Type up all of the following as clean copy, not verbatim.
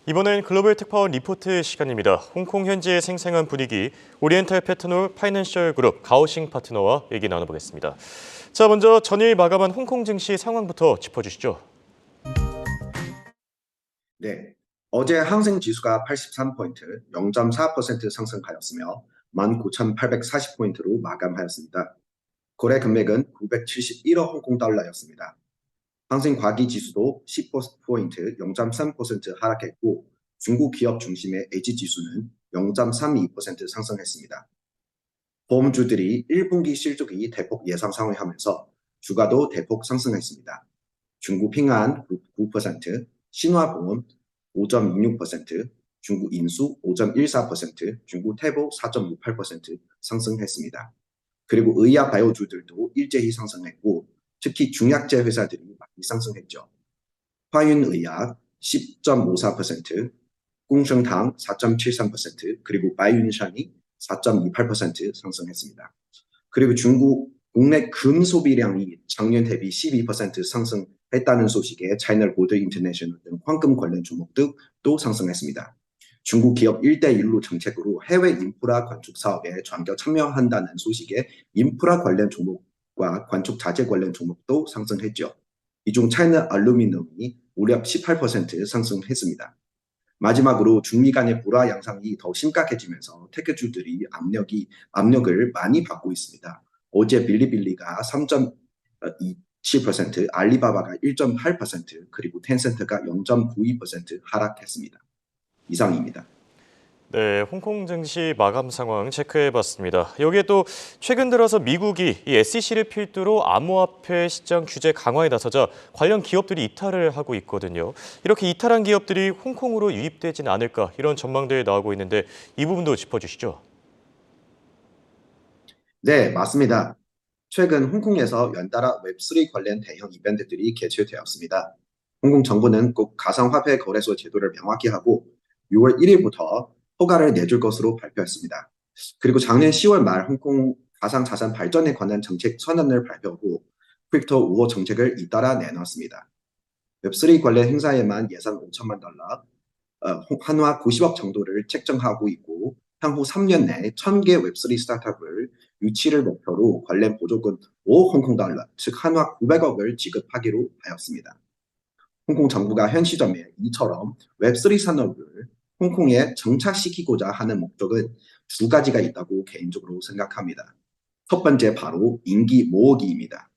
이번엔 글로벌 특파원 리포트 시간입니다. 홍콩 현지의 생생한 분위기, 오리엔탈 패트놀 파이낸셜 그룹 가오싱 파트너와 얘기 나눠보겠습니다. 자, 먼저 전일 마감한 홍콩 증시 상황부터 짚어주시죠. 네, 어제 항생 지수가 83포인트, 0.4% 상승하였으며 19,840포인트로 마감하였습니다. 거래 금액은 971억 홍콩 달러였습니다. 항생 과기 지수도 10포인트, 0.3% 하락했고 중국 기업 중심의 에지 지수는 0.32% 상승했습니다. 보험주들이 1분기 실적이 대폭 예상 상회하면서 주가도 대폭 상승했습니다. 중국 핑안 9%, 신화보험 5.26%, 중국 인수 5.14%, 중국 태보 4.68% 상승했습니다. 그리고 의약 바이오주들도 일제히 상승했고 특히 중약제 회사들이 많이 상승했죠. 화윤의약 10.54%, 공성당 4.73%, 그리고 바이윤샨이 4.28% 상승했습니다. 그리고 중국 국내 금 소비량이 작년 대비 12% 상승했다는 소식에 차이나 골드 인터내셔널 등 황금 관련 종목도 상승했습니다. 중국 기업 1대1로 정책으로 해외 인프라 건축 사업에 전격 참여한다는 소식에 인프라 관련 종목과 건축 자재 관련 종목도 상승했죠. 이 중 차이나 알루미늄이 무려 18% 상승했습니다. 마지막으로 중미 간의 불화 양상이 더 심각해지면서 테크주들이 압력을 많이 받고 있습니다. 어제 빌리빌리가 3.27%, 알리바바가 1.8%, 그리고 텐센트가 0.92% 하락했습니다. 이상입니다. 네, 홍콩 증시 마감 상황 체크해봤습니다. 여기에 또 최근 들어서 미국이 이 SEC를 필두로 암호화폐 시장 규제 강화에 나서자 관련 기업들이 이탈을 하고 있거든요. 이렇게 이탈한 기업들이 홍콩으로 유입되진 않을까 이런 전망들이 나오고 있는데 이 부분도 짚어주시죠. 네, 맞습니다. 최근 홍콩에서 연달아 웹3 관련 대형 이벤트들이 개최되었습니다. 홍콩 정부는 꼭 가상화폐 거래소 제도를 명확히 하고 6월 1일부터 허가를 내줄 것으로 발표했습니다. 그리고 작년 10월 말 홍콩 가상자산 발전에 관한 정책 선언을 발표하고 크립토 우호 정책을 잇따라 내놨습니다. 웹3 관련 행사에만 예산 5천만 달러, 한화 90억 정도를 책정하고 있고 향후 3년 내에 1,000개 웹3 스타트업을 유치를 목표로 관련 보조금 5억 홍콩 달러, 즉 한화 900억을 지급하기로 하였습니다. 홍콩 정부가 현 시점에 이처럼 웹3 산업을 홍콩에 정착시키고자 하는 목적은 두 가지가 있다고 개인적으로 생각합니다. 첫 번째 바로 인기 모으기입니다.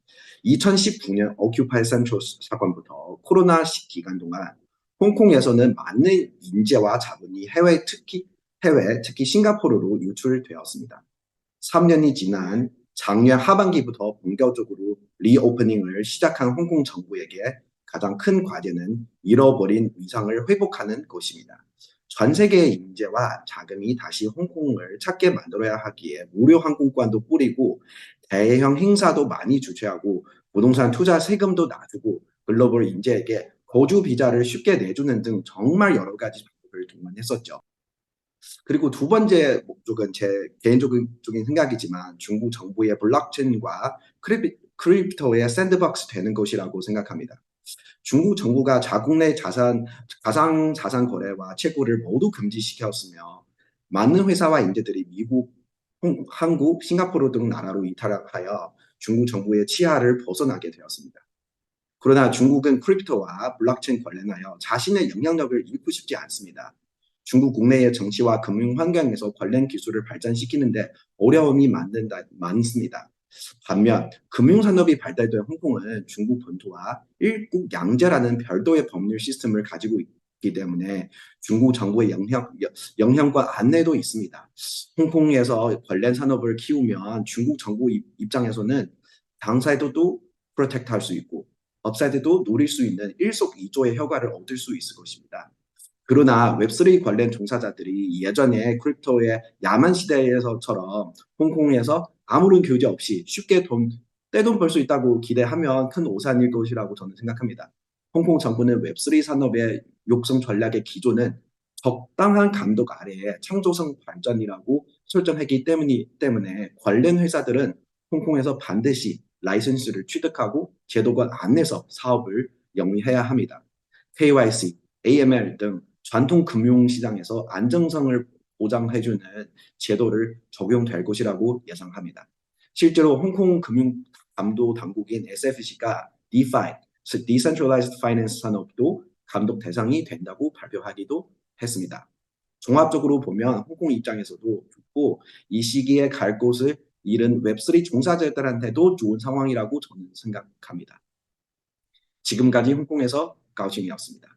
2019년 오큐파이 센트럴 사건부터 코로나 기간 동안 홍콩에서는 많은 인재와 자본이 특히 싱가포르로 유출되었습니다. 3년이 지난 작년 하반기부터 본격적으로 리오프닝을 시작한 홍콩 정부에게 가장 큰 과제는 잃어버린 위상을 회복하는 것입니다. 전 세계의 인재와 자금이 다시 홍콩을 찾게 만들어야 하기에 무료 항공권도 뿌리고 대형 행사도 많이 주최하고 부동산 투자 세금도 놔주고 글로벌 인재에게 거주 비자를 쉽게 내주는 등 정말 여러 가지 방법을 동원했었죠. 그리고 두 번째 목적은 제 개인적인 생각이지만 중국 정부의 블록체인과 크립토의 샌드박스 되는 것이라고 생각합니다. 중국 정부가 자국 내 가상 자산 거래와 채굴을 모두 금지시켰으며 많은 회사와 인재들이 미국, 한국, 싱가포르 등 나라로 이탈하여 중국 정부의 치하를 벗어나게 되었습니다. 그러나 중국은 크립토와 블록체인 관련하여 자신의 영향력을 잃고 싶지 않습니다. 중국 국내의 정치와 금융 환경에서 관련 기술을 발전시키는데 어려움이 많습니다. 반면 금융산업이 발달된 홍콩은 중국 본토와 일국양제라는 별도의 법률 시스템을 가지고 있기 때문에 중국 정부의 영향과 안내도 있습니다. 홍콩에서 관련 산업을 키우면 중국 정부 입장에서는 당사이드도 프로텍트 할 수 있고 업사이드도 노릴 수 있는 일석이조의 효과를 얻을 수 있을 것입니다. 그러나 웹3 관련 종사자들이 예전에 크립토의 야만 시대에서처럼 홍콩에서 아무런 규제 없이 쉽게 떼돈 벌 수 있다고 기대하면 큰 오산일 것이라고 저는 생각합니다. 홍콩 정부는 웹3 산업의 육성 전략의 기조는 적당한 감독 아래에 창조성 발전이라고 설정했기 때문에 관련 회사들은 홍콩에서 반드시 라이선스를 취득하고 제도가 안내서 사업을 영위해야 합니다. KYC, AML 등传统금융시장에서 안정성을 보장해주는 제도를 적용될 것이라고 예상합니다. 실제로 홍콩 금융감도당국인 SFC가 DeFi, 즉 Decentralized Finance 산업도 감독 대상이 된다고 발표하기도 했습니다. 종합적으로 보면 홍콩 입장에서도 좋고 이 시기에 갈 곳을 잃은 웹3 종사자들한테도 좋은 상황이라고 저는 생각합니다. 지금까지 홍콩에서 가오싱이었습니다.